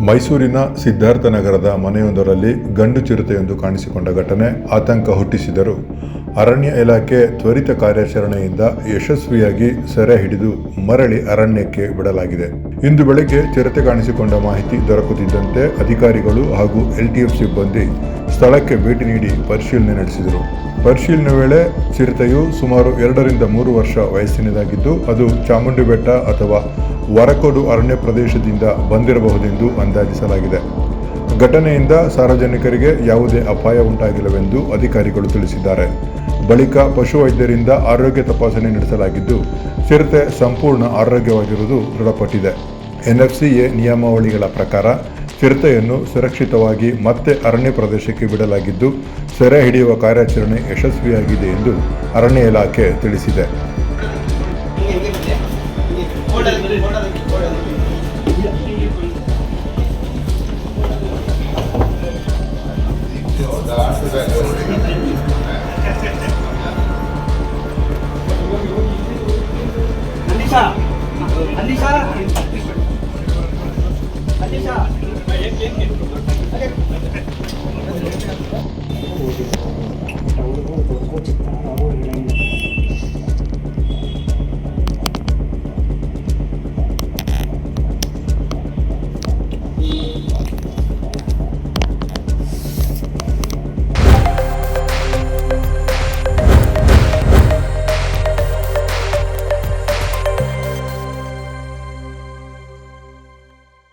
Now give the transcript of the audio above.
ಮೈಸೂರಿನ ಸಿದ್ಧಾರ್ಥನಗರದ ಮನೆಯೊಂದರಲ್ಲಿ ಗಂಡು ಚಿರತೆಯೊಂದು ಕಾಣಿಸಿಕೊಂಡ ಘಟನೆ ಆತಂಕ ಹುಟ್ಟಿಸಿದರೂ ಅರಣ್ಯ ಇಲಾಖೆ ತ್ವರಿತ ಕಾರ್ಯಾಚರಣೆಯಿಂದ ಯಶಸ್ವಿಯಾಗಿ ಸೆರೆ ಹಿಡಿದು ಮರಳಿ ಅರಣ್ಯಕ್ಕೆ ಬಿಡಲಾಗಿದೆ. ಇಂದು ಬೆಳಗ್ಗೆ ಚಿರತೆ ಕಾಣಿಸಿಕೊಂಡ ಮಾಹಿತಿ ದೊರಕುತ್ತಿದ್ದಂತೆ ಅಧಿಕಾರಿಗಳು ಹಾಗೂ LTF ಸಿಬ್ಬಂದಿ ಸ್ಥಳಕ್ಕೆ ಭೇಟಿ ನೀಡಿ ಪರಿಶೀಲನೆ ನಡೆಸಿದರು. ಪರಿಶೀಲನೆ ವೇಳೆ ಚಿರತೆಯು ಸುಮಾರು 2 ರಿಂದ 3 ವರ್ಷ ವಯಸ್ಸಿನದಾಗಿದ್ದು ಅದು ಚಾಮುಂಡಿ ಬೆಟ್ಟ ಅಥವಾ ವರಕೋಡು ಅರಣ್ಯ ಪ್ರದೇಶದಿಂದ ಬಂದಿರಬಹುದೆಂದು ಅಂದಾಜಿಸಲಾಗಿದೆ. ಘಟನೆಯಿಂದ ಸಾರ್ವಜನಿಕರಿಗೆ ಯಾವುದೇ ಅಪಾಯ ಉಂಟಾಗಿಲ್ಲವೆಂದು ಅಧಿಕಾರಿಗಳು ತಿಳಿಸಿದ್ದಾರೆ. ಬಳಿಕ ಪಶುವೈದ್ಯರಿಂದ ಆರೋಗ್ಯ ತಪಾಸಣೆ ನಡೆಸಲಾಗಿದ್ದು ಚಿರತೆ ಸಂಪೂರ್ಣ ಆರೋಗ್ಯವಾಗಿರುವುದು ದೃಢಪಟ್ಟಿದೆ. NFCA ನಿಯಮಾವಳಿಗಳ ಪ್ರಕಾರ ಚಿರತೆಯನ್ನು ಸುರಕ್ಷಿತವಾಗಿ ಮತ್ತೆ ಅರಣ್ಯ ಪ್ರದೇಶಕ್ಕೆ ಬಿಡಲಾಗಿದ್ದು ಸೆರೆ ಹಿಡಿಯುವ ಕಾರ್ಯಾಚರಣೆ ಯಶಸ್ವಿಯಾಗಿದೆ ಎಂದು ಅರಣ್ಯ ಇಲಾಖೆ ತಿಳಿಸಿದೆ.